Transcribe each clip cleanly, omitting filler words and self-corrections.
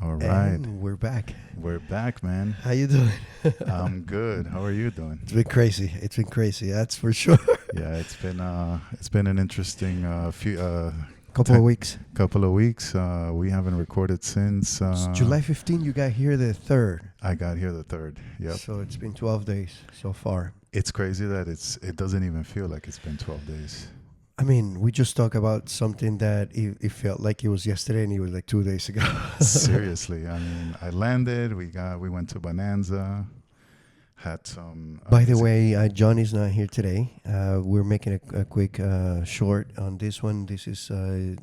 All right. And we're back. We're back, man. How you doing? I'm good. How are you doing? It's been crazy. It's been crazy. That's for sure. Yeah, it's been an interesting Couple of weeks. couple of weeks. We haven't recorded since It's July 15, you got here the 3rd. I got here the 3rd. Yep. So it's been 12 days so far. It's crazy that it doesn't even feel like it's been 12 days. I mean, we just talked about something that it felt like it was yesterday and it was like 2 days ago. Seriously. I mean, I landed, we went to Bonanza, had some By the way, Johnny's not here today. We're making a quick short on this one. This is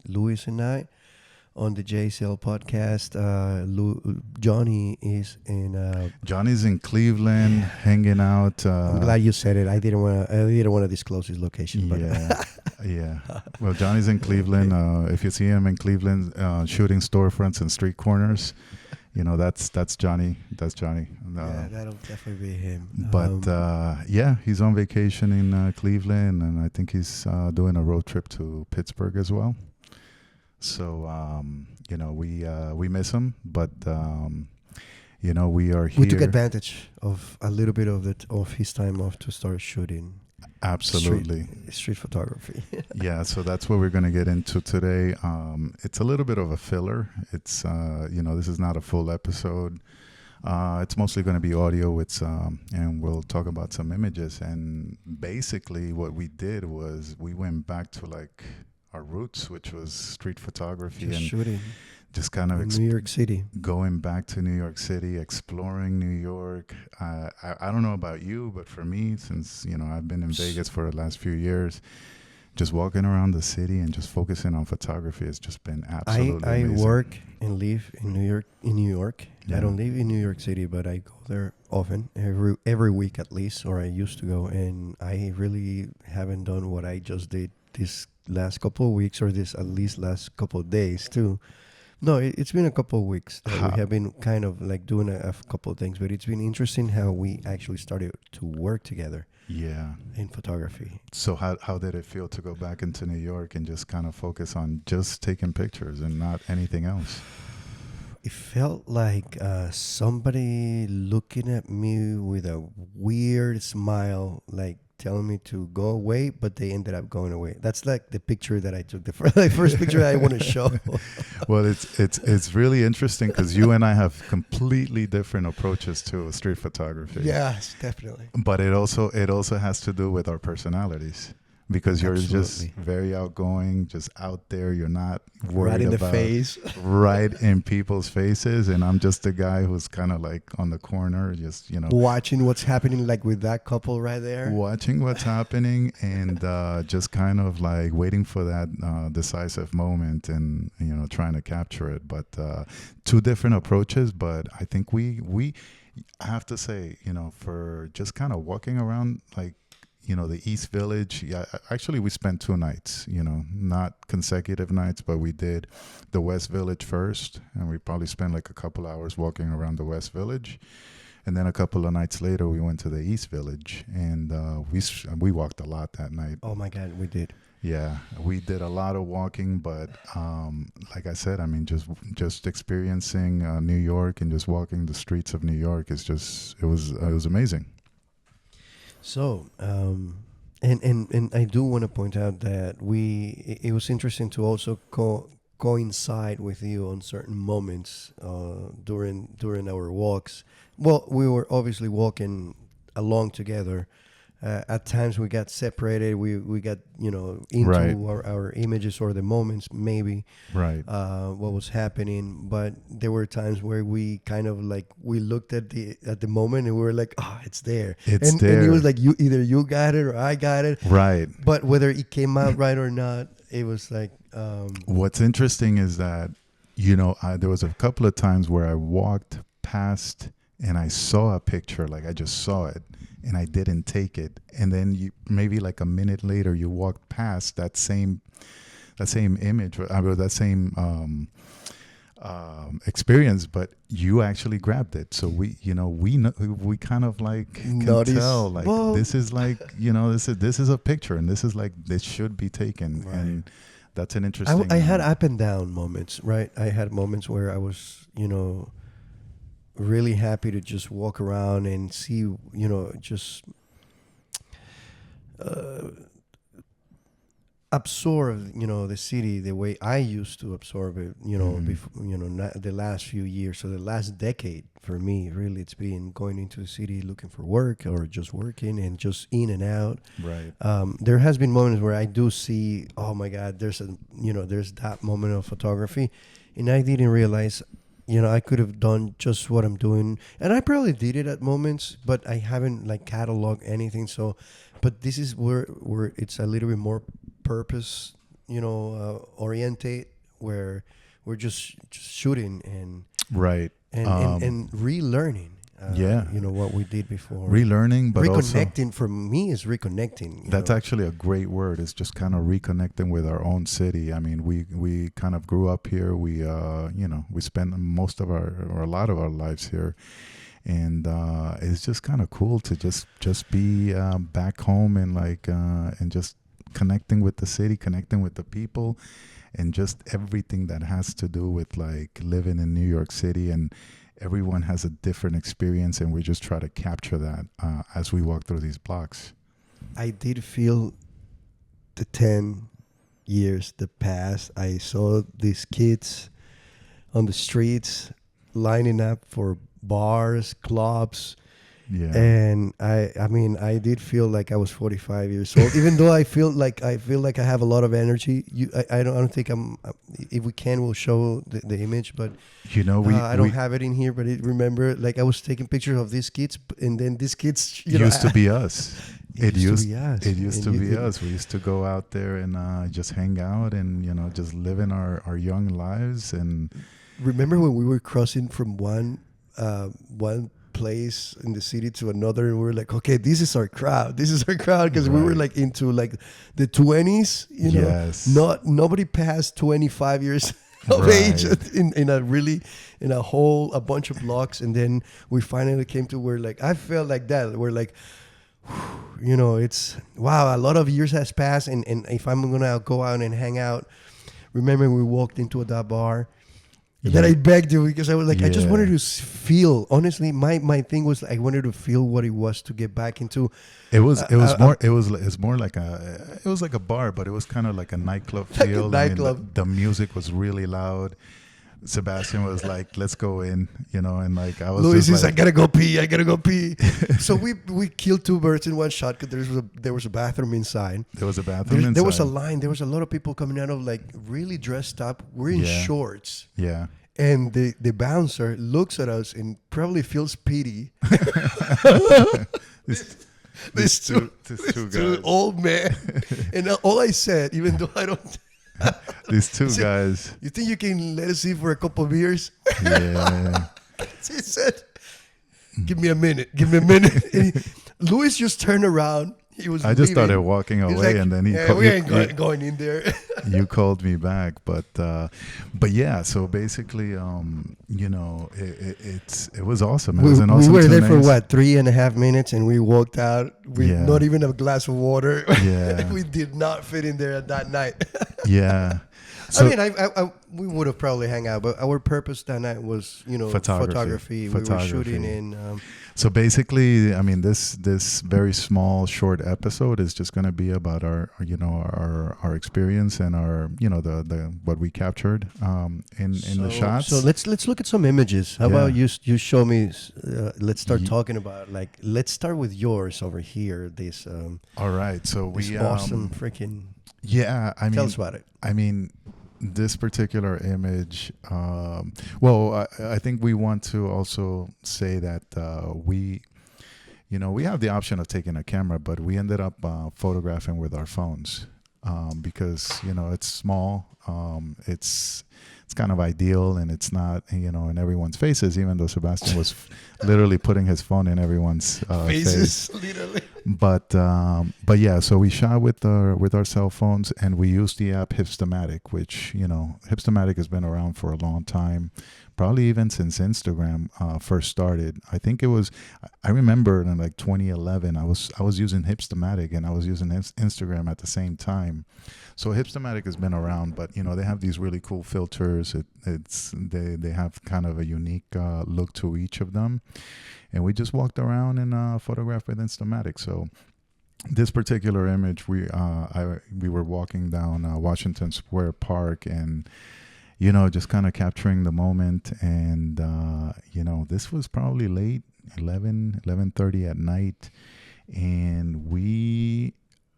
Louis and I on the JCL podcast. Johnny is in. Johnny's in Cleveland, hanging out. I'm glad you said it. I didn't want to disclose his location. But Yeah. Well, Johnny's in Cleveland. If you see him in Cleveland, shooting storefronts and street corners, you know that's Johnny. That's Johnny. yeah, that'll definitely be him. But yeah, he's on vacation in Cleveland, and I think he's doing a road trip to Pittsburgh as well. So you know, we miss him, but you know, we are here. We took advantage of a little bit of his time off to start shooting. Absolutely. Street photography. Yeah, so that's what we're going to get into today. It's a little bit of a filler. It's you know, this is not a full episode. It's mostly going to be audio. And we'll talk about some images. And basically, what we did was we went back to like our roots, which was street photography, Just and shooting just kind of in New York City. going back to New York City, exploring New York. I don't know about you, but for me, since, you know, I've been in Vegas for the last few years, just walking around the city and just focusing on photography has just been absolutely I amazing. work and live in New York. Yeah. I don't live in New York City, but I go there often, every week at least, or I used to go. And I really haven't done what I just did this last couple of weeks, or this at least last couple of days too. No, it's been a couple of weeks that we have been kind of like doing a couple of things, but it's been interesting how we actually started to work together. Yeah. In photography. So how did it feel to go back into New York and just kind of focus on just taking pictures and not anything else? It felt like somebody looking at me with a weird smile, like telling me to go away, but they ended up going away. That's like the picture that I took, the first picture I want to show. Well, it's really interesting because you and I have completely different approaches to street photography. Yes, definitely. But it also has to do with our personalities, because you're just Absolutely. very outgoing, just out there. You're not worried Right in the about face. right in people's faces, and I'm just the guy who's kind of like on the corner, just, you know, Watching what's happening, like with that couple right there. watching what's happening, and just kind of like waiting for that decisive moment, and, you know, trying to capture it. But two different approaches, but I think we I have to say, you know, for just kind of walking around, like, you know, the East Village. Yeah, actually, we spent 2 nights, you know, not consecutive nights, but we did the West Village first, and we probably spent like a couple hours walking around the West Village. And then a couple of nights later, we went to the East Village, and we walked a lot that night. Oh my God, we did. Yeah, we did a lot of walking, but like I said, I mean, just experiencing New York and just walking the streets of New York is just, it was amazing. So, and I do want to point out that it was interesting to also coincide with you on certain moments during our walks. Well, we were obviously walking along together. At times we got separated. We got, you know, into Right. our images or the moments, maybe. Right. What was happening, but there were times where we kind of like we looked at the moment and we were like, oh, it's there. It's and there. it was like either you got it or I got it. Right. But whether it came out right or not, it was like What's interesting is that, you know, there was a couple of times where I walked past and I saw a picture, like I just saw it, and I didn't take it. And then maybe like a minute later, you walked past that same image, or that same experience, but you actually grabbed it. So we kind of like can tell, like, this is like, you know, this is a picture, and this is like, this should be taken. Right. And that's an interesting. I had up and down moments, right? I had moments where I was, really happy to just walk around and see, just uh, absorb, the city the way I used to absorb it, before, not the last few years. So the last decade for me, really, it's been going into the city looking for work or just working and just in and out. Right. There has been moments where I do see, oh my God, there's that moment of photography, and I didn't realize, I could have done just what I'm doing, and I probably did it at moments, but I haven't like cataloged anything. So, but this is where it's a little bit more purpose, orientate, where we're just shooting and Right. and relearning. What we did before. Relearning, but reconnecting also, for me is reconnecting. That's actually a great word. It's just kind of reconnecting with our own city. I mean, we kind of grew up here. We we spent most of or a lot of our lives here, and it's just kind of cool to just be back home and and just connecting with the city, connecting with the people, and just everything that has to do with like living in New York City. And everyone has a different experience, and we just try to capture that as we walk through these blocks. I did feel the 10 years that passed. I saw these kids on the streets lining up for bars, clubs. Yeah. And I did feel like I was 45 years old, even though I feel like I have a lot of energy. I don't think I'm. If we can, we'll show the image, but I don't have it in here. But remember, like I was taking pictures of these kids, and then these kids used to be us. It used to be us. It used to be us. We used to go out there and just hang out and just living our young lives. And remember when we were crossing from one place in the city to another, and we were like, okay, this is our crowd, because we were like into like the 20s, yes. Nobody passed 25 years of age in a bunch of blocks. And then we finally came to where like I felt like that we're like, it's wow, a lot of years has passed, and if I'm gonna go out and hang out, remember we walked into that bar. That I begged you because I was like, I just wanted to feel. Honestly, my thing was I wanted to feel what it was to get back into. It was more like a bar, but it was kind of like a nightclub feel. The music was really loud. Sebastian was like, "Let's go in," and like I was. Louis just is, like, I gotta go pee. So we killed two birds in one shot because there was a bathroom inside. There was a bathroom inside. There was a line. There was a lot of people coming out of like really dressed up. We're in shorts. Yeah. And the bouncer looks at us and probably feels pity. These two old men. And all I said, even though I don't. These two guys. You think you can let us in for a couple of beers? Yeah. He said, give me a minute. And Louis just turned around. I just started walking away, like, and then we ain't going in there. You called me back, but yeah. So basically, it was awesome. It was an awesome. We were there for 3.5 minutes, and we walked out with not even a glass of water. Yeah, we did not fit in there that night. Yeah. So, we would have probably hung out, but our purpose that night was, photography. We were shooting in. So basically, I mean, this very small, short episode is just going to be about our experience and our, the what we captured in the shots. So let's look at some images. How about you show me? Let's start talking about let's start with yours over here. This. All right. So this awesome freaking. Yeah, I mean, tell us about it. I mean, this particular image. I think we want to also say that we have the option of taking a camera, but we ended up photographing with our phones because it's small. It's kind of ideal, and it's not in everyone's faces. Even though Sebastian was literally putting his phone in everyone's faces, literally. But yeah, so we shot with our cell phones, and we used the app Hipstamatic, which, Hipstamatic has been around for a long time, probably even since Instagram first started. I think it was, I remember in like 2011, I was using Hipstamatic and I was using Instagram at the same time. So Hipstamatic has been around, but they have these really cool filters. They have kind of a unique look to each of them, and we just walked around and photographed with Instamatic. So this particular image, we were walking down Washington Square Park, and just kind of capturing the moment. And this was probably late 11:30 at night, and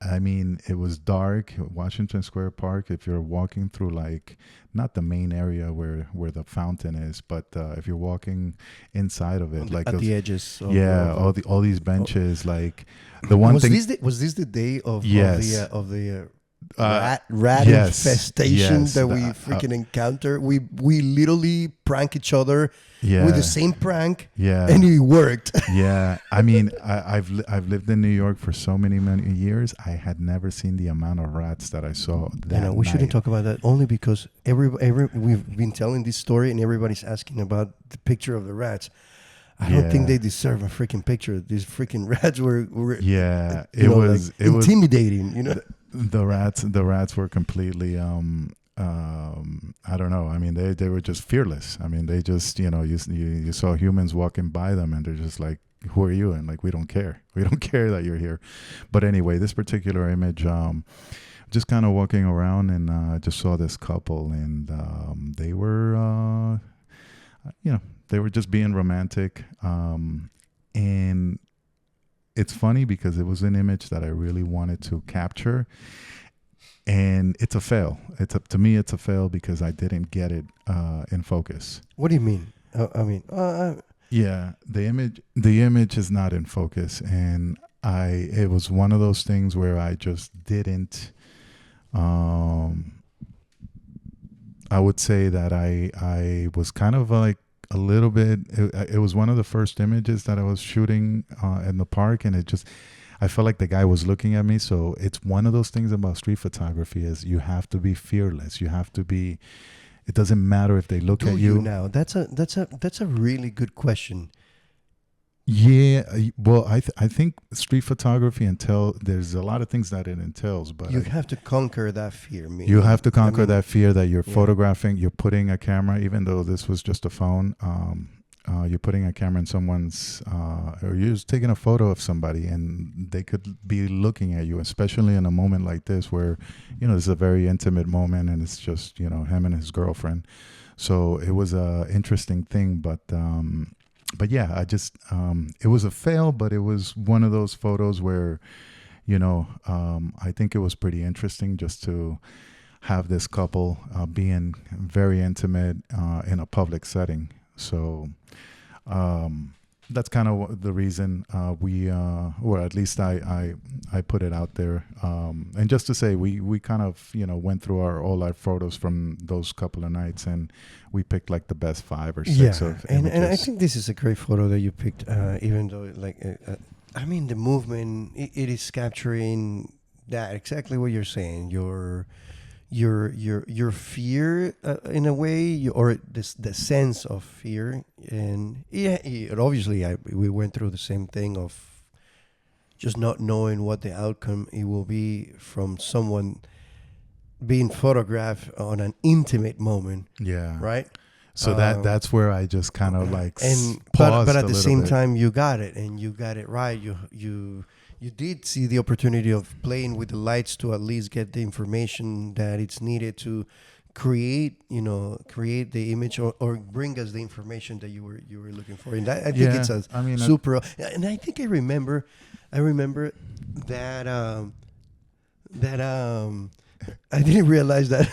it was dark. Washington Square Park, if you're walking through, like, not the main area where the fountain is, but if you're walking inside of it, like at the edges. All these benches, like the one was thing. Was this the day of Yes. of the rat yes, infestation yes, that we freaking encountered? We literally prank each other with the same prank, and it worked. Yeah, I've lived in New York for so many years. I had never seen the amount of rats that I saw that night. We shouldn't talk about that, only because we've been telling this story and everybody's asking about the picture of the rats. I don't think they deserve a freaking picture. These freaking rats were it was intimidating. The rats were completely I don't know. They were just fearless. They just, you saw humans walking by them, and they're just like, who are you? And like, we don't care. We don't care that you're here. But anyway, this particular image, just kind of walking around, and just saw this couple, and they were, they were just being romantic. And it's funny because it was an image that I really wanted to capture. And it's a fail. To me, it's a fail because I didn't get it in focus. What do you mean? Yeah, the image is not in focus, and it was one of those things where I just didn't. I would say that I was kind of like a little bit. It was one of the first images that I was shooting in the park, and I felt like the guy was looking at me. So it's one of those things about street photography is you have to be fearless. You have to be. It doesn't matter if they look at you. Now that's a really good question. Yeah, well, I think street photography there's a lot of things that it entails, but you have to conquer that fear. You have to conquer that fear that you're photographing. You're putting a camera, even though this was just a phone. You're putting a camera in someone's, or you're just taking a photo of somebody, and they could be looking at you, especially in a moment like this where, this is a very intimate moment, and it's just, him and his girlfriend. So it was a interesting thing, but yeah, I just, it was a fail, but it was one of those photos where, I think it was pretty interesting just to have this couple being very intimate in a public setting. So that's kind of the reason or at least I put it out there. And just to say, we kind of, went through all our photos from those couple of nights, and we picked like the best 5 or 6 of images. And I think this is a great photo that you picked, even though the movement, it is capturing that exactly what you're saying. Your fear in a way, or the sense of fear, and obviously we went through the same thing of just not knowing what the outcome it will be from someone being photographed on an intimate moment. Yeah. Right. So that's where I just kind of like paused but at the same time you got it, and you got it right. You did see the opportunity of playing with the lights to at least get the information that it's needed to create the image or bring us the information that you were looking for. And I think it's super. And I think I remember that I didn't realize that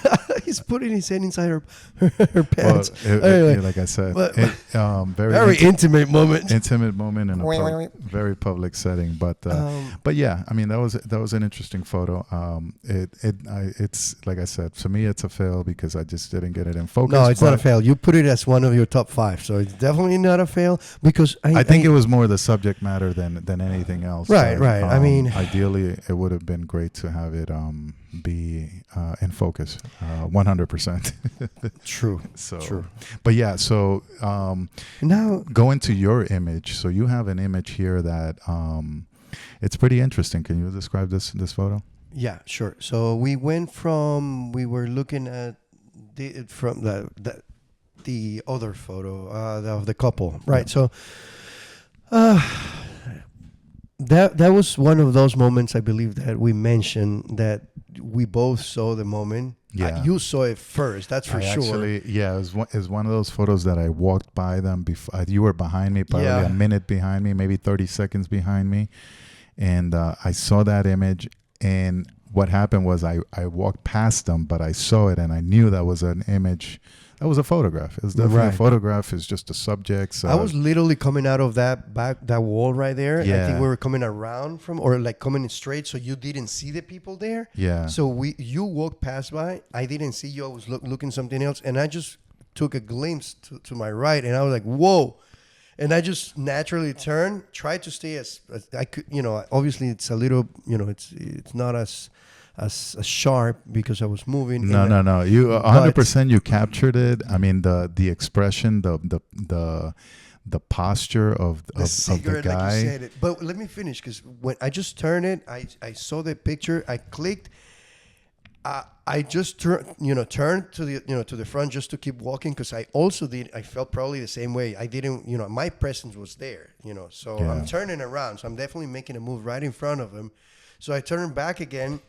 he's putting his hand inside her pants. Well, Anyway, like I said, but- very intimate moment. intimate moment in a very public setting. But yeah, I mean that was an interesting photo. It's like I said, to me it's a fail because I just didn't get it in focus. No, it's not a fail. You put it as one of your top 5, so it's definitely not a fail because I think it was more the subject matter than anything else. Right, right. I mean, ideally, it would have been great to have it be in focus, 100%. True. So, True. but yeah, so Now, go into your image. So you have an image here that it's pretty interesting. Can you describe this photo? yeah, sure. So we were looking at from the other photo of the couple, right? So that was one of those moments I believe that we mentioned that we both saw the moment. Yeah. You saw it first, that's for sure. Actually, yeah, it was one of those photos that I walked by them before. You were behind me, probably Yeah. a minute behind me, maybe 30 seconds behind me. And I saw that image. And what happened was I walked past them, but I saw it and I knew that was an image. That was a photograph. It was definitely Right. a photograph. It's just a subject. So I was literally coming out of that wall right there. I Yeah. think we were coming around or like coming straight, so you didn't see the people there. Yeah. So you walked past by. I didn't see you. I was looking something else, and I just took a glimpse to my right, and I was like, "Whoa!" And I just naturally turned, tried to stay as I could. Obviously it's a little. It's not as sharp because I was moving. No. You 100%. You captured it. I mean, the expression, the posture of the cigarette, guy. like you said it. But let me finish because when I just turned it, I saw the picture. I clicked. I just turned to the front just to keep walking because I also did. I felt probably the same way. I didn't, my presence was there, So Yeah. I'm turning around. So I'm definitely making a move right in front of him. So I turned back again,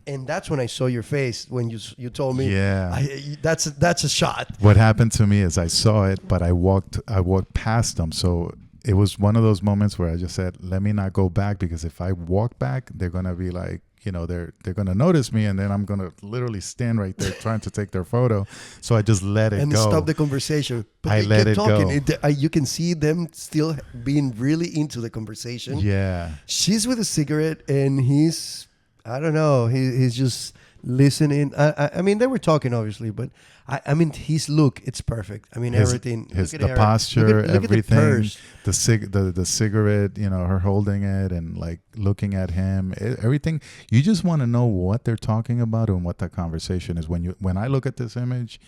and that's when I saw your face when you told me, Yeah. that's a shot. What happened to me is I saw it, but I walked past them. So it was one of those moments where I just said, let me not go back, because if I walk back, they're going to be like, they're going to notice me, and then I'm going to literally stand right there trying to take their photo. So I just let it and go. stop the conversation. But I they let kept it talking. go. You can see them still being really into the conversation. Yeah. She's with a cigarette, and he's, I don't know, he's just listening. I mean, they were talking, obviously, but I mean, his look, it's perfect. I mean, everything. The posture, look everything. at the purse. The cigarette, her holding it and like looking at him, everything. You just want to know what they're talking about and what that conversation is. When I look at this image,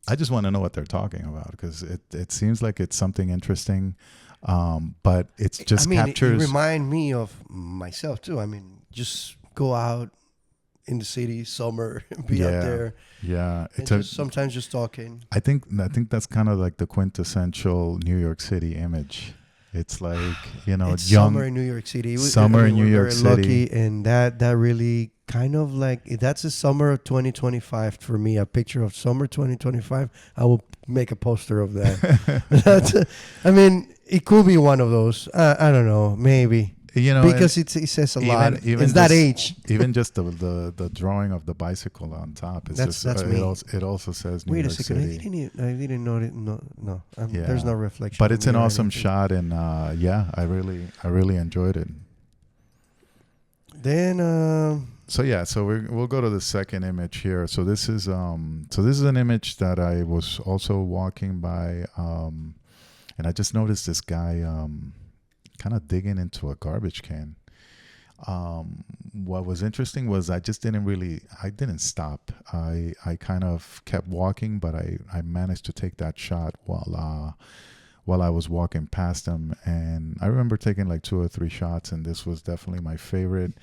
I just want to know what they're talking about, because it seems like it's something interesting, but it's just captures. It remind me of myself too. I mean, just go out in the city, summer, be out there. Yeah, And sometimes just talking. I think that's kind of like the quintessential New York City image. It's like, It's young summer in New York City. Summer in New York City. Lucky, City. and that really kind of like, that's the summer of 2025 for me. A picture of summer 2025. I will make a poster of that. I mean, it could be one of those. I don't know, maybe. Because it says a lot. It's that age. Even just the drawing of the bicycle on top. That's me. It also says New Wait York a second. City. I didn't know it. No. Yeah. There's no reflection. But it's an or awesome anything. shot, and I really enjoyed it. Then. So we'll go to the second image here. So this is an image that I was also walking by, and I just noticed this guy kind of digging into a garbage can. What was interesting was I didn't stop. I kind of kept walking, but I managed to take that shot while I was walking past him. And I remember taking like 2 or 3 shots, and this was definitely my favorite.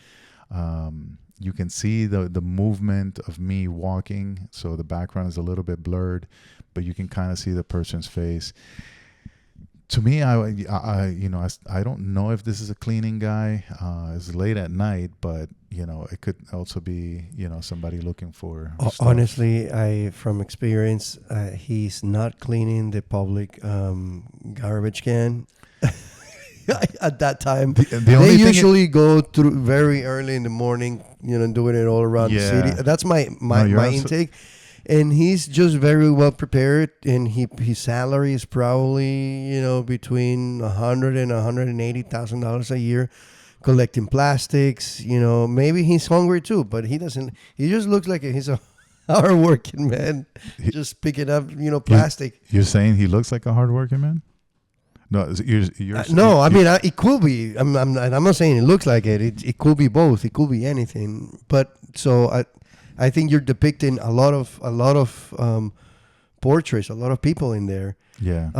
You can see the movement of me walking, so the background is a little bit blurred, but you can kind of see the person's face. To me, I don't know if this is a cleaning guy. It's late at night, but it could also be somebody looking for stuff. Honestly, from experience, he's not cleaning the public garbage can. at that time. The They only thing usually go through very early in the morning, doing it all around the city. That's my you're intake. And he's just very well prepared, and his salary is probably between $100,000 and $180,000 a year, collecting plastics. Maybe he's hungry too, but he doesn't. He just looks like he's a hardworking man, just picking up plastic. You're saying he looks like a hardworking man? No, No, I mean it could be. I'm not saying it looks like it. It could be both. It could be anything. But so I think you're depicting a lot of portraits, a lot of people in there. Yeah.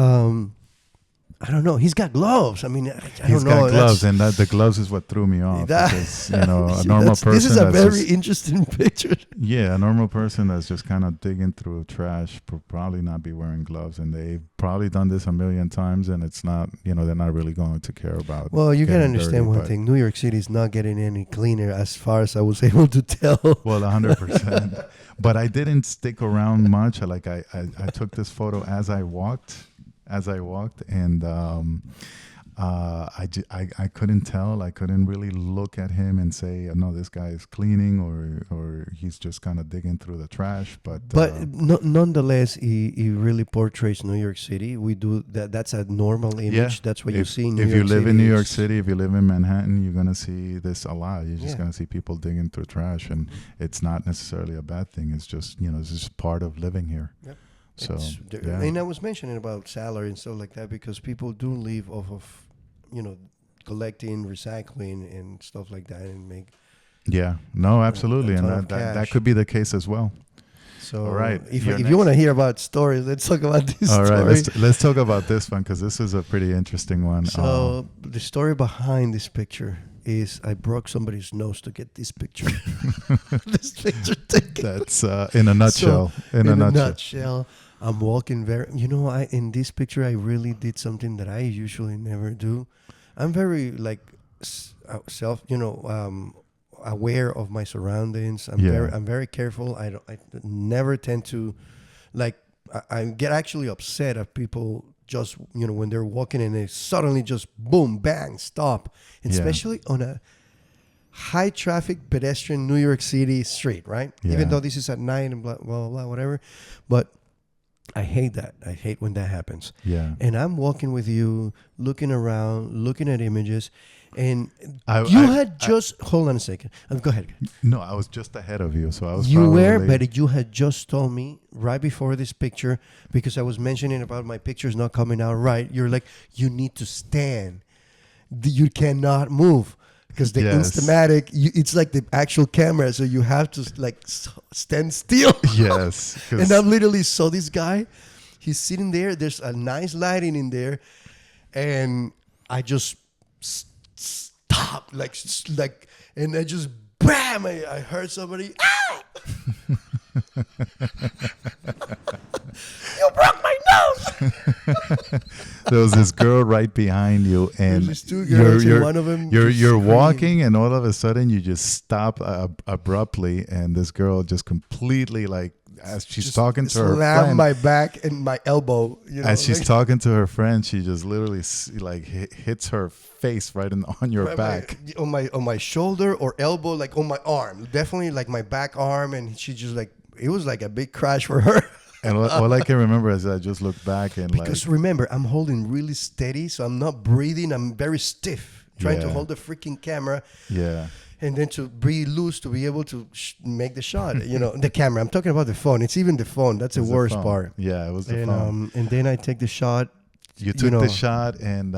I don't know. He's got gloves. I mean, I don't know. He's got gloves, and the gloves is what threw me off. Because, a normal person. This is a very interesting picture. Yeah, a normal person that's just kind of digging through trash probably not be wearing gloves, and they've probably done this a million times, and it's not, they're not really going to care about. Well, you can understand one thing. New York City is not getting any cleaner, as far as I was able to tell. Well, 100%. But I didn't stick around much. Like I took this photo as I walked, and I couldn't tell. I couldn't really look at him and say, no, this guy is cleaning or he's just kind of digging through the trash. But nonetheless, he really portrays New York City. We do that. That's a normal image. Yeah. That's what you see in New If York you live City. in New York City, if you live in Manhattan, you're going to see this a lot. You're just going to see people digging through trash, and it's not necessarily a bad thing. It's just, it's just part of living here. Yep. So, and I was mentioning about salary and stuff like that because people do live off of, collecting, recycling, and stuff like that, and make. Yeah. No, absolutely, and that could be the case as well. So, all right. If you want to hear about stories, let's talk about this. All story. right, let's talk about this one because this is a pretty interesting one. So the story behind this picture is I broke somebody's nose to get this picture. This picture taken. That's in a nutshell. So, in a nutshell, I'm walking in this picture I really did something that I usually never do. I'm very self, aware of my surroundings. I'm very careful. I never tend to I get actually upset at people just when they're walking and they suddenly just boom bang stop, especially on a high traffic pedestrian New York City street, right? Even though this is at night and blah blah blah whatever, but I hate that. I hate when that happens. Yeah. And I'm walking with you, looking around, looking at images, and hold on a second. Go ahead. No, I was just ahead of you, so I was. But you had just told me right before this picture, because I was mentioning about my pictures not coming out right. You're like, you need to stand. You cannot move. Because the Instamatic, it's like the actual camera, so you have to stand still. Yes. And I literally saw this guy. He's sitting there. There's a nice lighting in there, and I just stopped, and I just bam! I heard somebody. Ah! You broke my nose. There was this girl right behind you, and there's two girls, and one of them you're walking, and all of a sudden you just stop abruptly, and this girl just completely as she's talking to her friend, slam my back and my elbow. As she's talking to her friend, she just literally hits her face right on your back, on my shoulder or elbow, on my arm, definitely my back arm, and she just it was like a big crash for her. And all I can remember is I just looked back and because remember, I'm holding really steady, so I'm not breathing. I'm very stiff, trying to hold the freaking camera. Yeah. And then to breathe loose to be able to make the shot. The camera. I'm talking about the phone. It's even the phone. That's the worst part. Yeah, it was the phone. And then I take the shot. You took the shot, and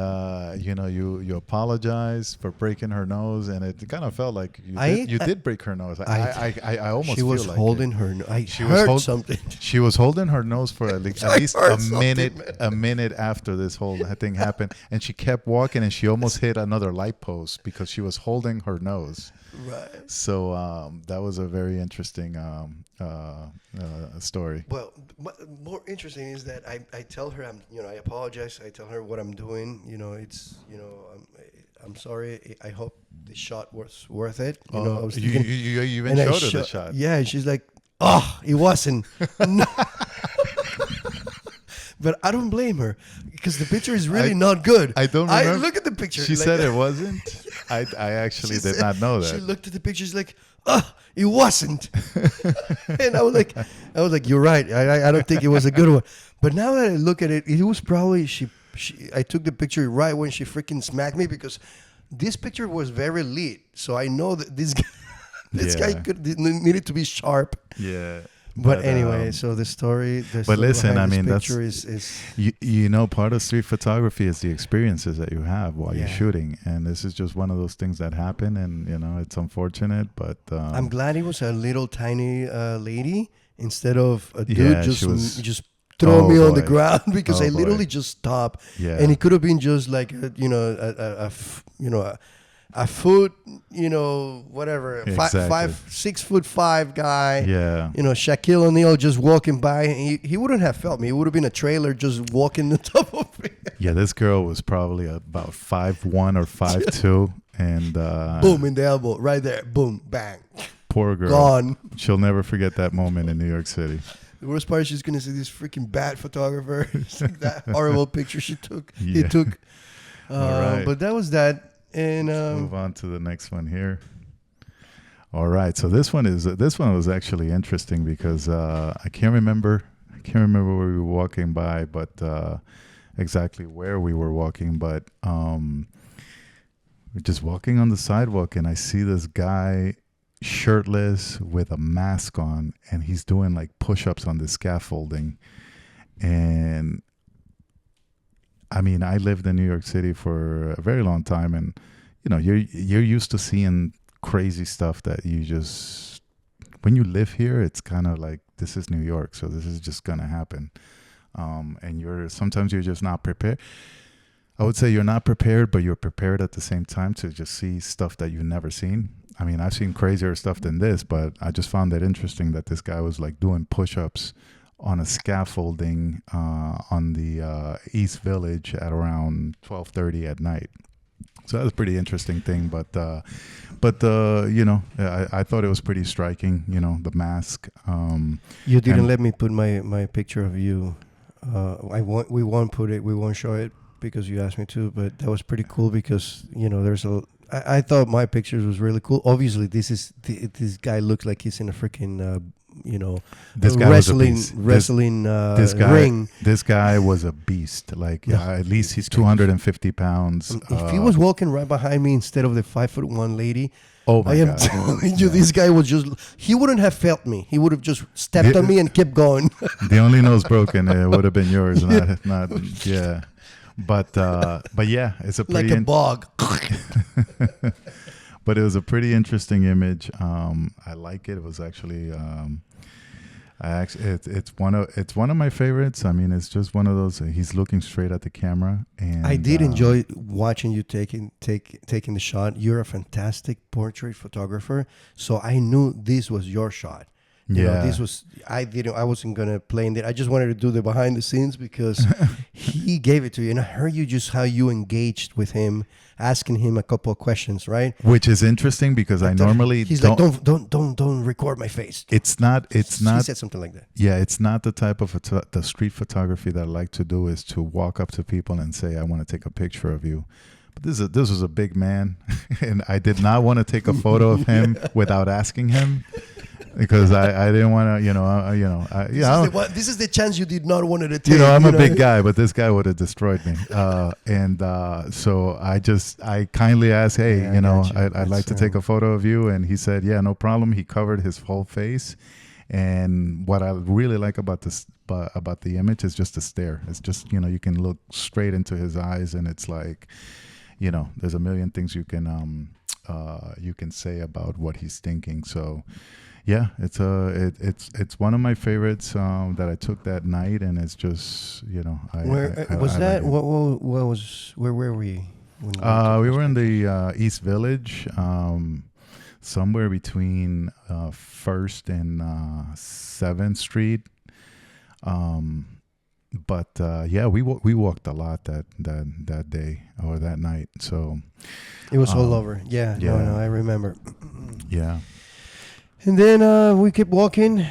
you apologized for breaking her nose, and it kind of felt like you did break her nose. I almost she was feel holding like her. I heard something. She was holding her nose for at least a minute after this whole thing happened, and she kept walking, and she almost hit another light post because she was holding her nose. Right. So that was a very interesting story. Well, more interesting is that I tell her I apologize. I tell her what I'm doing. I'm sorry. I hope the shot was worth it. You even showed her the shot. Yeah, she's like, oh, it wasn't. But I don't blame her because the picture is really not good. I don't remember. I look at the picture. She said it wasn't. I actually did not know that. She looked at the picture. She's like, "Oh, it wasn't." And I was like, "You're right. I don't think it was a good one." But now that I look at it, it was probably I took the picture right when she freaking smacked me because this picture was very lit. So I know that this guy needed to be sharp. Yeah. But anyway, so the story. But listen, I mean, that's is you know, part of street photography is the experiences that you have while you're shooting, and this is just one of those things that happen, and you know, it's unfortunate, but I'm glad it was a little tiny lady instead of a dude just throw me on the ground because I literally just stopped, and it could have been just like a foot, whatever, exactly. 6'5" guy, Shaquille O'Neal just walking by. And he wouldn't have felt me. It would have been a trailer just walking the top of me. Yeah, this girl was probably about 5'1" or 5'2", and boom in the elbow, right there, boom, bang. Poor girl, gone. She'll never forget that moment in New York City. The worst part is she's gonna see this freaking bad photographer. Like that horrible picture he took. All right. But that was that. And let's move on to the next one here. All right, so this one was actually interesting because I can't remember where we were walking by, but exactly where we were walking. But we're just walking on the sidewalk, and I see this guy shirtless with a mask on, and he's doing like push-ups on the scaffolding. And I mean, I lived in New York City for a very long time, and you know, you're used to seeing crazy stuff that you just, when you live here, it's kind of like, this is New York, so this is just gonna happen. And sometimes you're just not prepared. I would say you're not prepared, but you're prepared at the same time to just see stuff that you've never seen. I mean, I've seen crazier stuff than this, but I just found it interesting that this guy was like doing push-ups on a scaffolding on the East Village at around 12:30 at night. So that was a pretty interesting thing, but you know, I thought it was pretty striking. You know, the mask. You didn't let me put my picture of you. We won't put it. We won't show it because you asked me to. But that was pretty cool because you know I thought my pictures was really cool. Obviously, this guy looks like he's in a freaking this guy wrestling ring. This guy was a beast. Like at least he's 250 pounds. If he was walking right behind me instead of the 5'1" lady, oh my God! I am telling you, this guy was he wouldn't have felt me. He would have just stepped on me and kept going. The only nose broken, it would have been yours, not yeah. But yeah, it's a pretty like a bog. But it was a pretty interesting image. I like it. It was actually it's one of my favorites. I mean, it's just one of those. He's looking straight at the camera, and I did enjoy watching you taking the shot. You're a fantastic portrait photographer, so I knew this was your shot. You know, this was I wasn't gonna play in it. I just wanted to do the behind the scenes because he gave it to you, and I heard you just how you engaged with him, asking him a couple of questions, right? Which is interesting because I normally he's like, don't record my face. It's not. He said something like that. Yeah, it's not the type of the street photography that I like to do is to walk up to people and say, I want to take a picture of you. But this was a big man, and I did not want to take a photo of him without asking him. Because I didn't want to, this is the chance you did not want to take. You know, I'm a big guy, but this guy would have destroyed me. So I kindly asked, hey, I'd like to take a photo of you. And he said, yeah, no problem. He covered his whole face. And what I really like about the image is just the stare. It's just, you can look straight into his eyes, and it's like, there's a million things you can say about what he's thinking. So, yeah, it's one of my favorites that I took that night, and it's just where were we? We were in the East Village, somewhere between 1st and 7th Street. But we walked a lot that day or that night. So it was all over. Yeah. No, I remember. Yeah. And then we kept walking.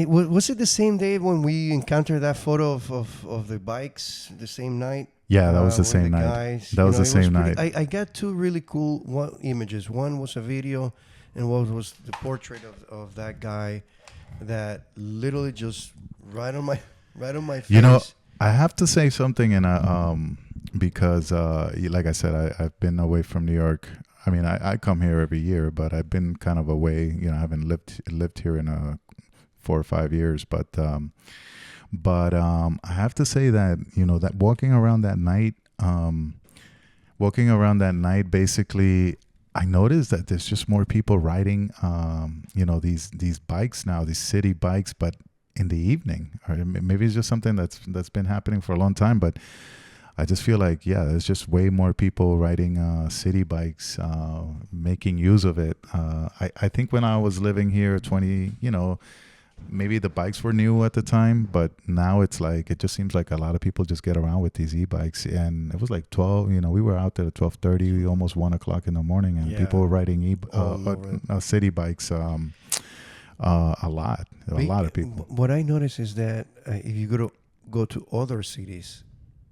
Was it the same day when we encountered that photo of the bikes the same night? Yeah, that was the With same night. guys, That was the it same pretty, night. I got two really cool images. One was a video, and one was the portrait of that guy that literally just right on my face. You know, I have to say something, and because like I said, I've been away from New York. I mean, I come here every year, but I've been kind of away. You know, I haven't lived here in 4 or 5 years, but I have to say that, you know, that walking around that night, basically, I noticed that there's just more people riding, you know, these bikes now, these city bikes, but in the evening. Or maybe it's just something that's been happening for a long time, but I just feel like, yeah, there's just way more people riding city bikes, making use of it. I think when I was living here, maybe the bikes were new at the time, but now it's like, it just seems like a lot of people just get around with these e-bikes. And it was like 12, you know, we were out there at 12:30, almost 1 o'clock in the morning, and people were riding city bikes a lot. A lot of people. What I noticed is that if you go to other cities,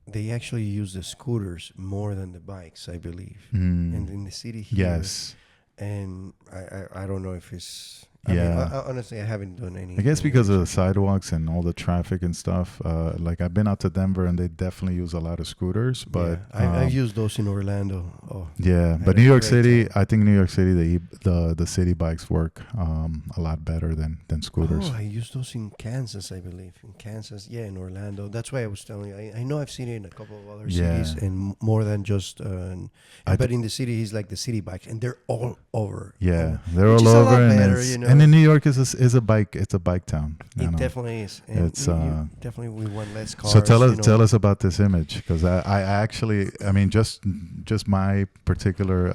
they actually use the scooters more than the bikes, I believe. And in the city here, yes. And I don't know if it's... I mean, honestly, I haven't done any. I guess because of the sidewalks and all the traffic and stuff. Like, I've been out to Denver, and they definitely use a lot of scooters. But I've used those in Orlando. But New York City, I think New York City, the city bikes work a lot better than scooters. Oh, I used those in Kansas, I believe. In Kansas, in Orlando. That's why I was telling you. I know I've seen it in a couple of other cities, and more than just. But in the city, he's like the city bikes, and they're all over. Yeah, they're all over, and in New York is a bike. It's a bike town. It definitely is. And it's definitely we want less cars. So tell us about this image, because I actually, I mean, just my particular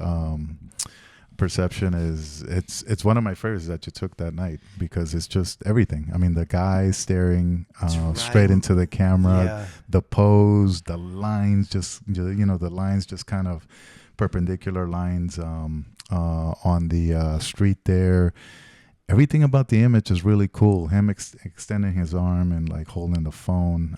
perception is it's one of my favorites that you took that night, because it's just everything. I mean, the guy staring straight into the camera, the pose, the lines, the lines just kind of perpendicular lines on the street there. Everything about the image is really cool. Him extending his arm and like holding the phone.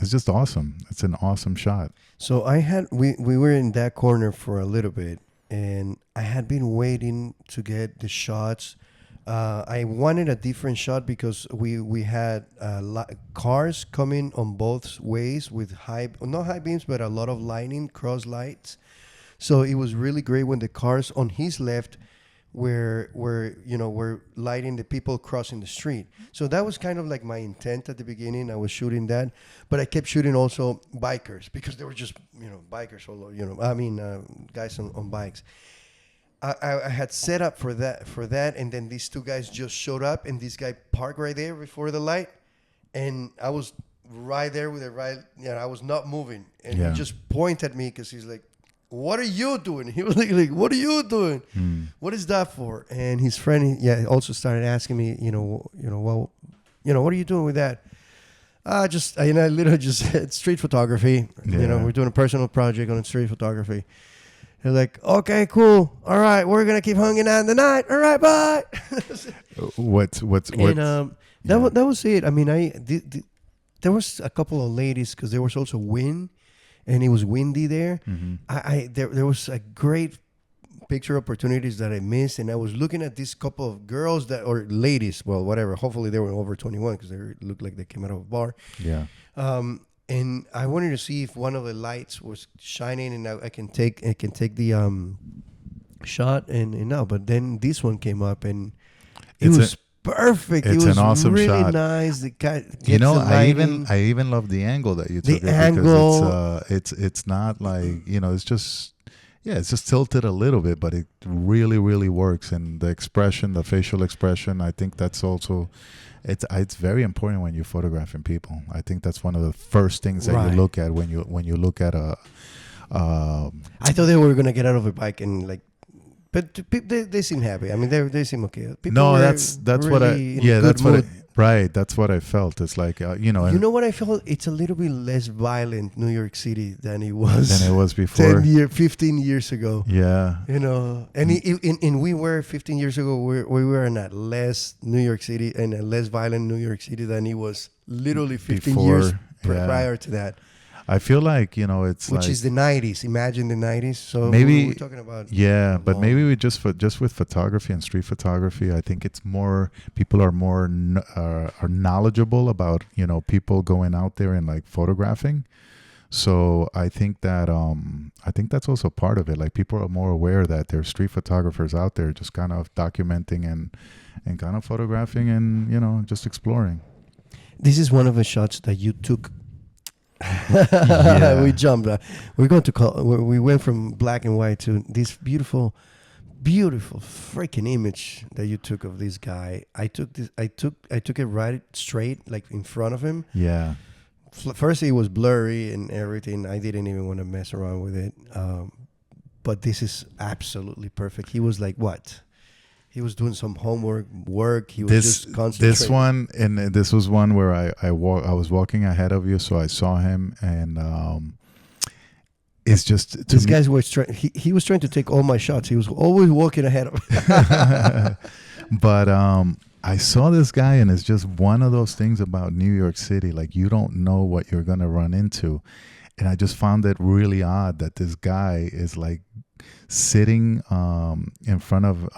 It's just awesome. It's an awesome shot. So we were in that corner for a little bit, and I had been waiting to get the shots. I wanted a different shot because we had cars coming on both ways with not high beams, but a lot of lighting, cross lights. So it was really great when the cars on his left were lighting the people crossing the street. So that was kind of like my intent at the beginning. I was shooting that, but I kept shooting also bikers, because they were just bikers all over, guys on bikes. I had set up for that, and then these two guys just showed up, and this guy parked right there before the light, and I was right there with I was not moving, and he just pointed at me because he's like, "What are you doing?" He was like, "What are you doing? What is that for?" And his friend, also started asking me, what are you doing with that? I literally just said street photography. We're doing a personal project on street photography. They're like, "Okay, cool. All right, we're gonna keep hanging out in the night. All right, bye." And that was it. I mean, there was a couple of ladies, because there was also wind. And it was windy there. Mm-hmm. There was a great picture opportunities that I missed, and I was looking at this couple of girls or ladies, well, whatever. Hopefully they were over 21, because they looked like they came out of a bar. Yeah. And I wanted to see if one of the lights was shining, and I can take the shot, and no. But then this one came up, and it was perfect. It's it was an awesome really shot. Nice. The guy I even love the angle that you took. Because it's not like, it's just tilted a little bit, but it really, really works. And the expression, the facial expression, I think that's also it's very important when you're photographing people. I think that's one of the first things that you look at when you look at a. I thought they were gonna get out of a bike and like. But they seem happy. I mean, they seem okay. People that's really what Right. That's what I felt. It's like, You know what I felt? It's a little bit less violent New York City than it was than it was before. 15 years ago. Yeah. You know, and we were 15 years ago. We were in a less New York City and a less violent New York City than it was literally 15 years prior to that. I feel like, it's which like, is the 90s. Imagine the 90s. So maybe we're talking about but maybe we just with photography and street photography, I think it's more, people are more are knowledgeable about people going out there and like photographing. So I think that's also part of it. Like, people are more aware that there's street photographers out there just kind of documenting and kind of photographing and just exploring. This is one of the shots that you took. Yeah. We jumped. We're going to call. We went from black and white to this beautiful, beautiful freaking image that you took of this guy. I took it right straight, like in front of him. Yeah. First, it was blurry and everything. I didn't even want to mess around with it. But this is absolutely perfect. He was like, what? He was doing some work. He was just concentrating. This one, and this was one where I was walking ahead of you, so I saw him, and it's just this guy was trying. He was trying to take all my shots. He was always walking ahead of me. But I saw this guy, and it's just one of those things about New York City. Like, you don't know what you're gonna run into, and I just found it really odd that this guy is like sitting in front of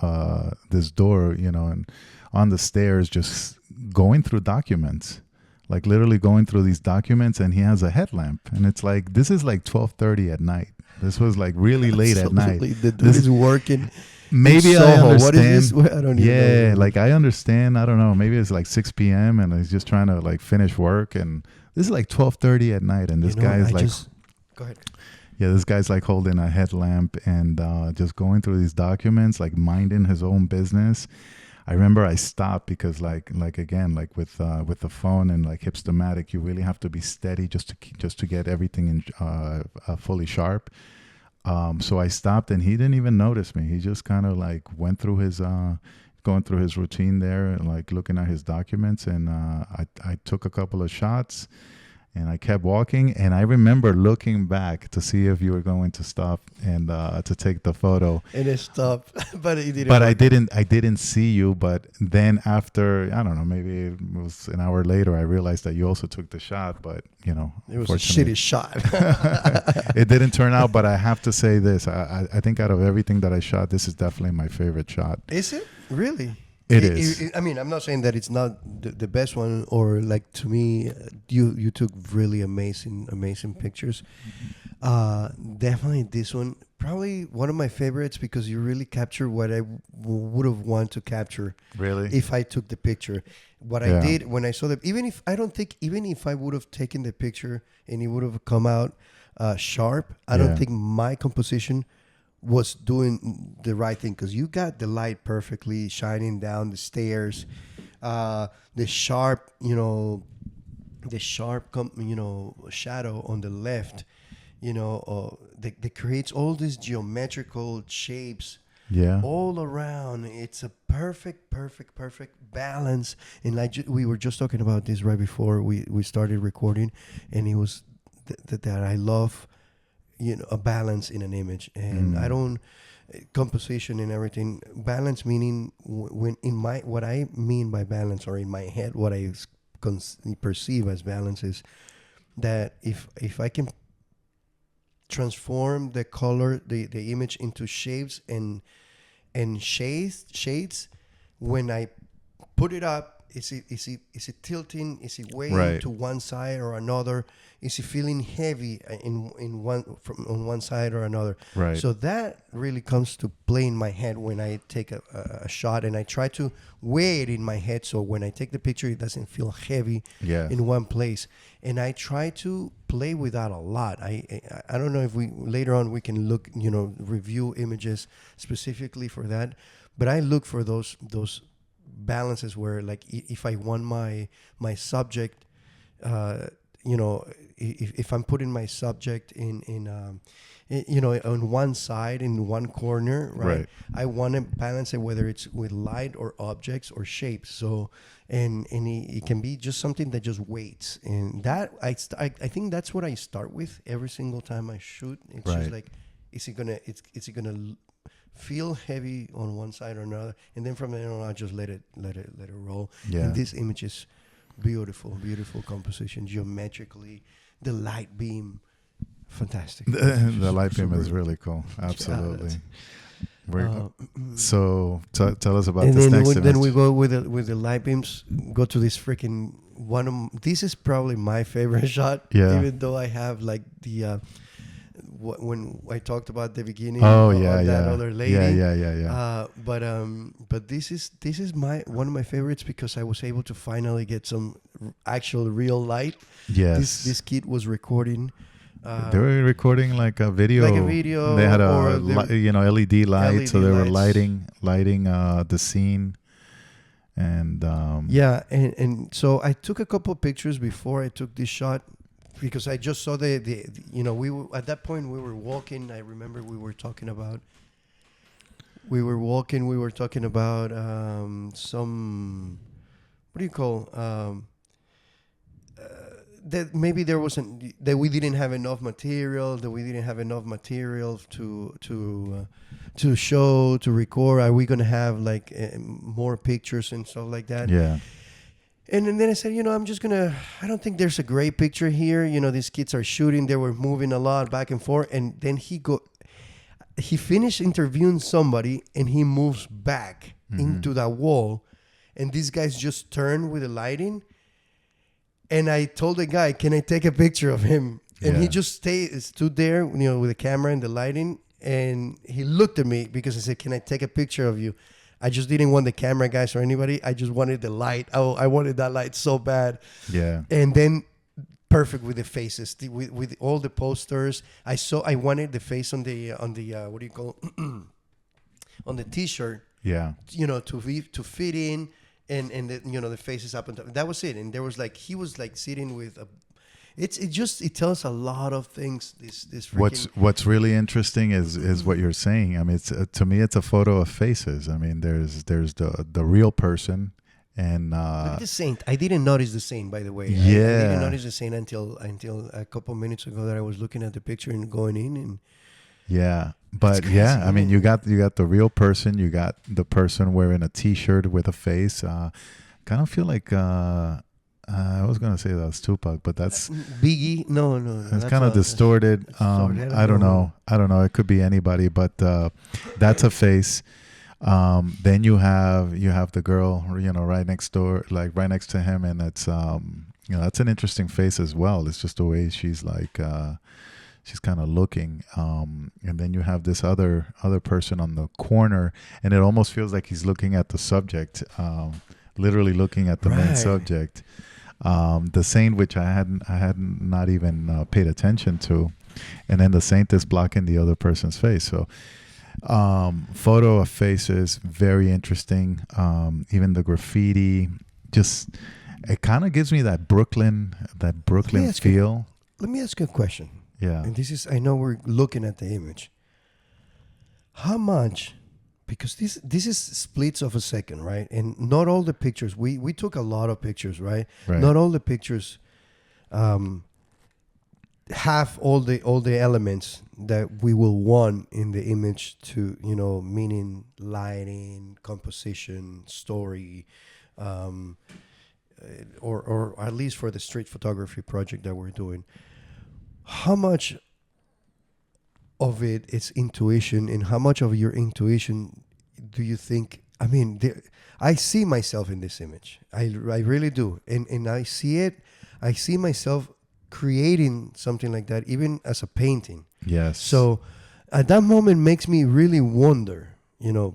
this door, and on the stairs, just going through documents, like literally going through these documents, and he has a headlamp, and it's like, this is like 12:30 at night. This was like really late at night. The dude is working. Maybe I understand. What is this? I don't even know. Like, I understand. I don't know. Maybe it's like 6 p.m. and he's just trying to like finish work, and this is like 12:30 at night, and this guy is like, go ahead. Yeah, this guy's like holding a headlamp and just going through these documents, like minding his own business. I remember I stopped because like again, like with the phone and like Hipstamatic, you really have to be steady just to get everything in fully sharp. So I stopped, and he didn't even notice me. He just kind of like went through his going through his routine there, and like looking at his documents, and I took a couple of shots. And I kept walking, and I remember looking back to see if you were going to stop and to take the photo. And it stopped, but it didn't. But I didn't see you. But then after, I don't know, maybe it was an hour later, I realized that you also took the shot. But it was a shitty shot. It didn't turn out. But I have to say this: I think out of everything that I shot, this is definitely my favorite shot. Is it really? It is. I mean, I'm not saying that it's not the best one, or like, to me, you took really amazing pictures. Definitely this one, probably one of my favorites, because you really captured what I would have wanted to capture. Really? If I took the picture. What I did when I saw that, even if I would have taken the picture and it would have come out sharp, I don't think my composition was doing the right thing, because you got the light perfectly shining down the stairs, the sharp shadow on the left, that creates all these geometrical shapes all around. It's a perfect balance. And like we were just talking about this right before we started recording, and it was that I love a balance in an image, and I don't composition and everything. Balance meaning when what I mean by balance, or in my head, what I perceive as balance, is that if I can transform the color, the image into shapes and shades, when I put it up, is it tilting? Is it weighing to one side or another? Is it feeling heavy on one side or another? Right. So that really comes to play in my head when I take a shot, and I try to weigh it in my head, so when I take the picture, it doesn't feel heavy in one place. And I try to play with that a lot. I don't know if later on we can look, review images specifically for that, but I look for those balances where, like, if I want my subject you know, if I'm putting my subject you know, on one side in one corner, right? Right. I want to balance it, whether it's with light or objects or shapes. So, and it can be just something that just waits, and that I think that's what I start with every single time I shoot. It's Right. just like, is it gonna feel heavy on one side or another, and then from then on I just let it roll. Yeah. And this image is beautiful composition, geometrically, the light beam, fantastic. The light beam Super. is really cool. Absolutely. that's- We're, so tell us about and this then next then we image. go with the light beams. Go to this freaking one. This is probably my favorite shot. Yeah. Even though I have like the when I talked about the beginning. Oh of yeah, that yeah. other lady. Yeah. But this is my one of my favorites because I was able to finally get some actual real light. Yes. This kid was recording. They were recording like a video. Like a video, They had or a LED light, so LED they were lights. lighting the scene, and Yeah, and so I took a couple of pictures before I took this shot because I just saw the you know, we were at that point we were walking. I remember we were talking about some, what do you call, that maybe there wasn't, that we didn't have enough material, to show, to record. Are we gonna have like more pictures and stuff like that? yeah, And then I said, I don't think there's a great picture here. You know, these kids are shooting, they were moving a lot back and forth, and then he finished interviewing somebody and he moves back into that wall, and these guys just turn with the lighting. And I told the guy, "Can I take a picture of him?" And he just stood there, with the camera and the lighting. And he looked at me because I said, "Can I take a picture of you?" I just didn't want the camera guys or anybody. I just wanted the light. I wanted that light so bad. yeah, And then perfect with the faces, with all the posters. I wanted the face on the what do you call on the T-shirt. yeah. To fit in. And the faces up and down. That was it. And there was like, he was like sitting with a. It tells a lot of things. This freaking, What's really interesting is what you're saying. I mean, it's to me, it's a photo of faces. I mean, there's the real person, and look at the saint. I didn't notice the saint, by the way. I Yeah. didn't notice the saint until a couple minutes ago that I was looking at the picture and going in and. yeah. But crazy, yeah, I mean, man. you got the real person. You got the person wearing a T-shirt with a face. Kind of feel like I was gonna say that's Tupac, but that's Biggie. No. it's kind of distorted. distorted. I don't know. It could be anybody, but that's a face. Then you have the girl, right next door, like right next to him, and it's that's an interesting face as well. It's just the way she's like. She's kind of looking, and then you have this other person on the corner, and it almost feels like he's looking at the subject, literally looking at the main Right. subject. The saint, which I hadn't not even paid attention to, and then the saint is blocking the other person's face. So, photo of faces, very interesting. Even the graffiti, just it kind of gives me that Brooklyn ask you- feel. Let me ask you a question. Yeah. And I know we're looking at the image. How much, because this is splits of a second, right? And not all the pictures, we took a lot of pictures, right? Right. Not all the pictures have all the elements that we will want in the image to, meaning lighting, composition, story, or at least for the street photography project that we're doing. How much of it is intuition, and how much of your intuition do you think? I mean, I see myself in this image. I really do, and I see it. I see myself creating something like that, even as a painting. Yes. So, at that moment, makes me really wonder.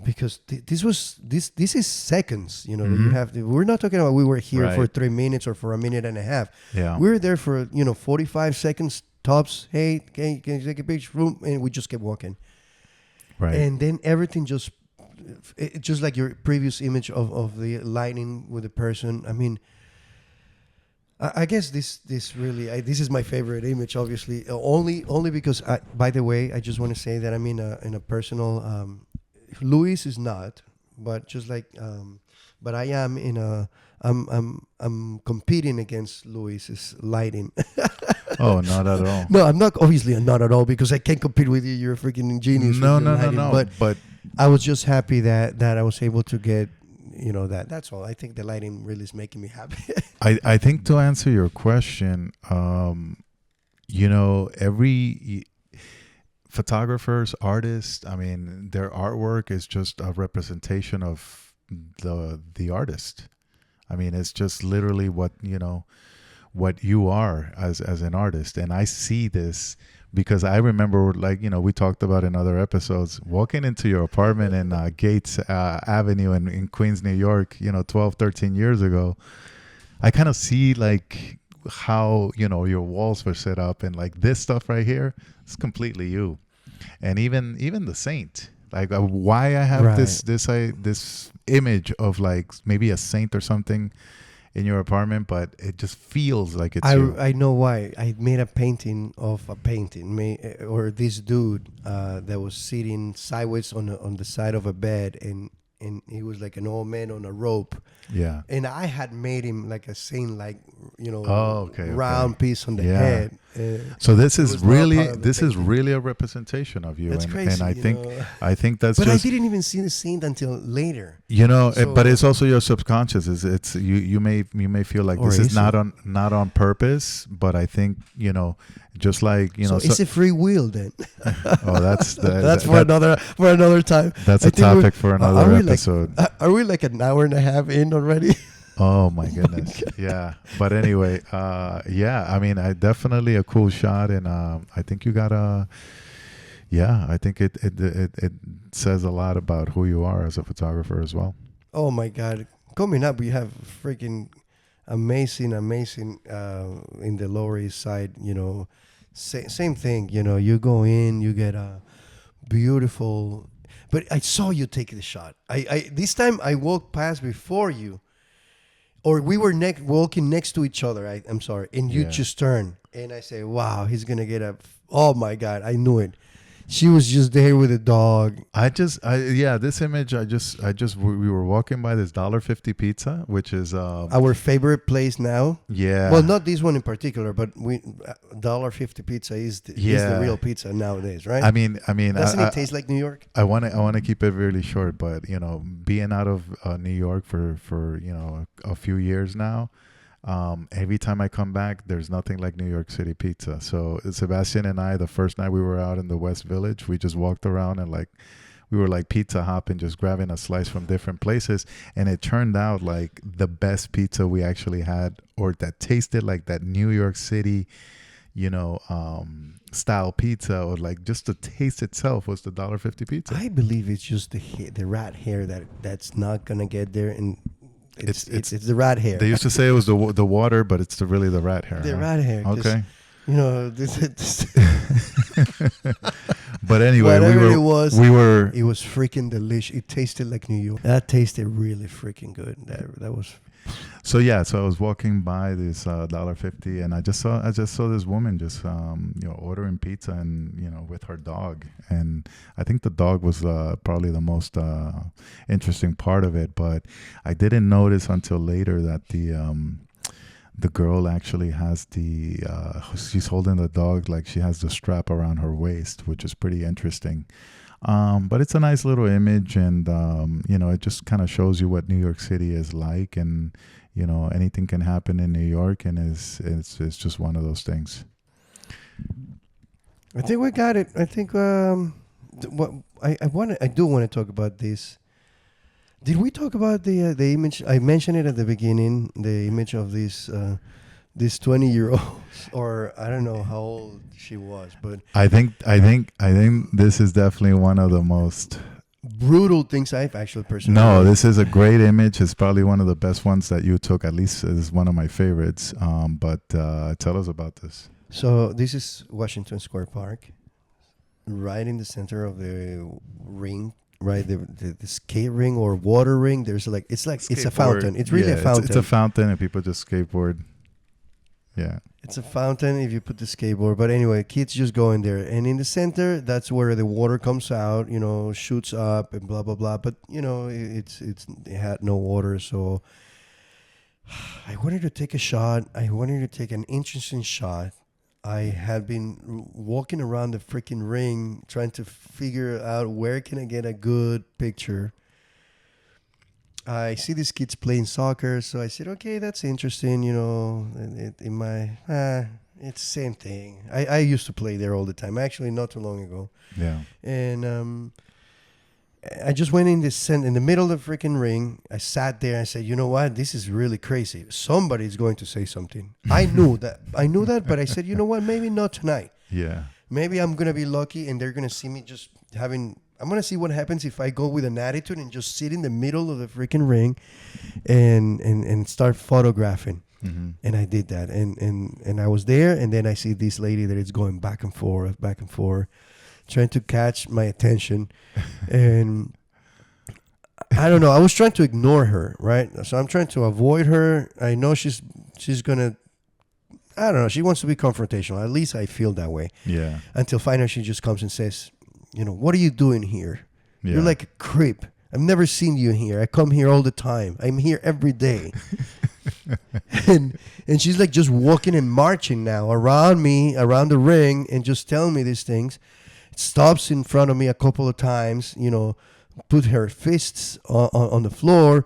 Because this is seconds. That you have. We're not talking about we were here Right. for 3 minutes or for a minute and a half. Yeah. We were there for 45 seconds tops. Hey, can you take a picture? And we just kept walking. Right. And then everything just like your previous image of the lighting with the person. I mean, I guess this really this is my favorite image. Obviously, only because by the way, I just want to say that I'm in a personal. Louis is not, but just like but I am in a. I'm competing against Louis's lighting. Oh, not at all. No, I'm not. Obviously, I'm not at all because I can't compete with you. You're a freaking genius No, with your no, no, lighting. no. But But I was just happy that I was able to get that. That's all. I think the lighting really is making me happy. I think to answer your question, every photographers, artists, I mean, their artwork is just a representation of the artist. I mean, it's just literally what you are as an artist. And I see this because I remember, like, we talked about in other episodes, walking into your apartment in Gates Avenue in Queens, New York, 12, 13 years ago. I kind of see like how, your walls were set up, and like this stuff right here is completely you. And even the saint, like why I have Right. this image of like maybe a saint or something in your apartment, but it just feels like it's you. I know why. I made a painting of a painting, or this dude that was sitting sideways on the side of a bed, and he was like an old man on a rope, Yeah. and I had made him like a saint, like Oh, okay. round piece on the Yeah. head. So this it is was not really part of the painting. really a representation of you, That's and crazy. I you think know. I think that's But just I didn't even see the saint until later. but So- it's also your subconscious. It's you may feel like Or this is is not it? on purpose, but I think just like So it's a free will then. oh, that's That's for another time. that's I a think we're- topic for are another we like- episode. Are we like an hour and a half in already? Oh my goodness. Yeah. But anyway, yeah, I mean, I definitely a cool shot, and I think you got I think it says a lot about who you are as a photographer as well. Oh my God! Coming up, we have freaking amazing in the Lower East Side. Same thing. You go in, you get a beautiful. But I saw you take the shot. I this time I walked past before you, or we were walking next to each other. I'm sorry, and you Yeah. just turned, and I say, "Wow, he's gonna get a." Oh my God! I knew it. She was just there with a dog. This image, we were walking by this $1.50 pizza, which is, Our favorite place now. yeah. Well, not this one in particular, but we $1.50 pizza is the Yeah. real pizza nowadays, right? I mean, Doesn't it taste like New York? I want to keep it really short, but being out of New York for a few years now, every time I come back, there's nothing like New York City pizza. So Sebastian and I, the first night we were out in the West Village, we just walked around and like we were like pizza hopping, just grabbing a slice from different places, and it turned out like the best pizza we actually had, or that tasted like that New York City, style pizza, or like just the taste itself was the $1.50 pizza. I believe it's just the rat hair that's not gonna get there, and it's the rat hair. They used to say it was the water, but it's really the rat hair. The huh? rat hair. 'cause, Okay. This But anyway, whatever it was, we were it was freaking delicious. It tasted like New York. That tasted really freaking good. That was. so I was walking by this $1.50, and I just saw this woman just ordering pizza, and with her dog, and I think the dog was probably the most interesting part of it, but I didn't notice until later that the girl actually has she's holding the dog like she has the strap around her waist, which is pretty interesting. But it's a nice little image, and it just kind of shows you what New York City is like, and anything can happen in New York, and it's just one of those things. I think we got it. I think what I do want to talk about this. Did we talk about the image? I mentioned it at the beginning. The image of this 20-year-old, or I don't know how old she was, but I think this is definitely one of the most. brutal things I've actually personally. No, made. this is a great image. It's probably one of the best ones that you took. At least it's one of my favorites. But tell us about this. So this is Washington Square Park, right in the center of the ring. Right, the skate ring or water ring. There's it's a Skateboard. fountain. It's really a fountain. It's a fountain, and people just skateboard. Yeah. It's a fountain if you put the skateboard. But anyway, kids just go in there. And in the center, that's where the water comes out, shoots up and blah, blah, blah. But, it had no water. So I wanted to take a shot. I wanted to take an interesting shot. I had been walking around the freaking ring trying to figure out where can I get a good picture. I see these kids playing soccer, so I said, okay, that's interesting, it's the same thing. I used to play there all the time, actually not too long ago. Yeah. And I just went in the middle of the freaking ring. I sat there and I said, you know what? This is really crazy. Somebody's going to say something. I knew that, but I said, you know what? Maybe not tonight. Yeah. Maybe I'm going to be lucky and they're going to see me just I'm going to see what happens if I go with an attitude and just sit in the middle of the freaking ring and start photographing. Mm-hmm. And I did that. And I was there. And then I see this lady that is going back and forth, trying to catch my attention. And I don't know. I was trying to ignore her, right? So I'm trying to avoid her. I know she's going to, I don't know. She wants to be confrontational. At least I feel that way. Yeah. Until finally she just comes and says, what are you doing here? Yeah. You're like a creep. I've never seen you here. I come here all the time. I'm here every day. and she's like just walking and marching now around me, around the ring, and just telling me these things. Stops in front of me a couple of times, put her fists on the floor.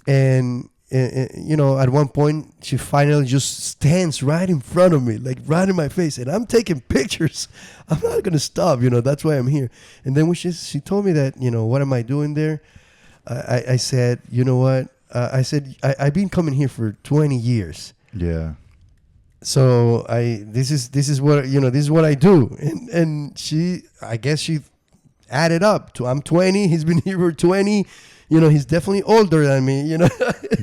And, at one point, she finally just stands right in front of me, like right in my face. And I'm taking pictures. I'm not going to stop, that's why I'm here. And then when she told me that, what am I doing there? I said, you know what? I said, I've been coming here for 20 years. Yeah. So this is what I do. And I guess she added up to, I'm 20. He's been here for 20. He's definitely older than me, Yeah.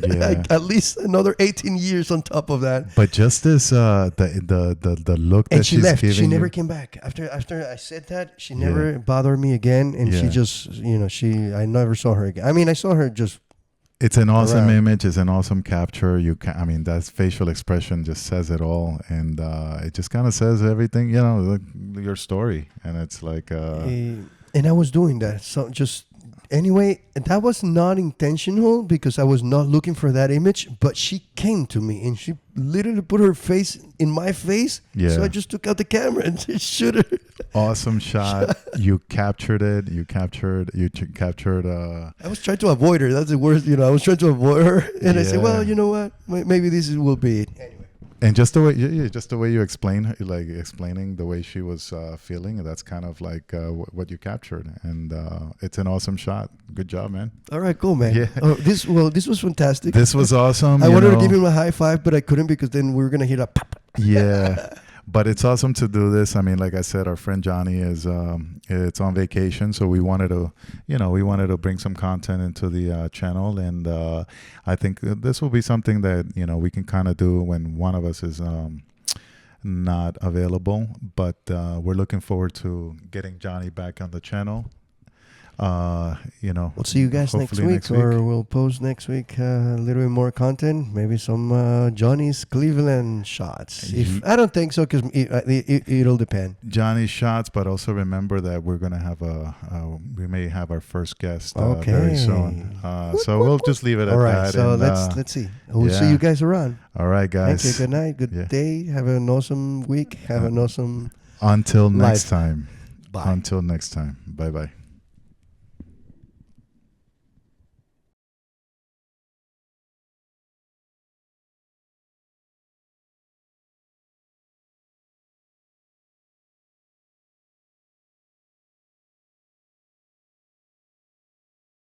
like at least another 18 years on top of that. But just this, the look And that she she's left. giving She never you. came back. After I said that, she never bothered me again. And she Yeah. just, I never saw her again. I mean, I saw her just. It's an awesome around. image. It's an awesome capture. That facial expression just says it all, and it just kind of says everything. Your story, and it's like. And I was doing that. So just anyway, that was not intentional because I was not looking for that image. But she came to me and she literally put her face in my face. Yeah. So I just took out the camera and shoot her. Awesome shot. You captured it. You captured. I was trying to avoid her. That's the worst. I was trying to avoid her, and I said, Yeah. "Well, you know what? Maybe will be it." Anyway. And just the way you explain, like explaining the way she was feeling, that's kind of like what you captured, and it's an awesome shot. Good job, man. All right, cool, man. Yeah. Oh, this was fantastic. This was awesome. I wanted to give him a high five, but I couldn't because then we were gonna hit a pop. Yeah. But it's awesome to do this. I mean, like I said, our friend Johnny is it's on vacation, so we wanted to bring some content into the channel, and I think this will be something that we can kind of do when one of us is not available. But we're looking forward to getting Johnny back on the channel. We'll see you guys next week, or we'll post next week a little bit more content, maybe some Johnny's Cleveland shots. I don't think so, because it'll depend. Johnny's shots, but also remember that we're gonna have we may have our first guest very soon. So we'll just leave it at that. All right, so let's see. We'll see you guys around. All right, guys. Thank you. Good night. Good day. Have an awesome week. Have an awesome until next life. time. Bye. Until next time. Bye bye.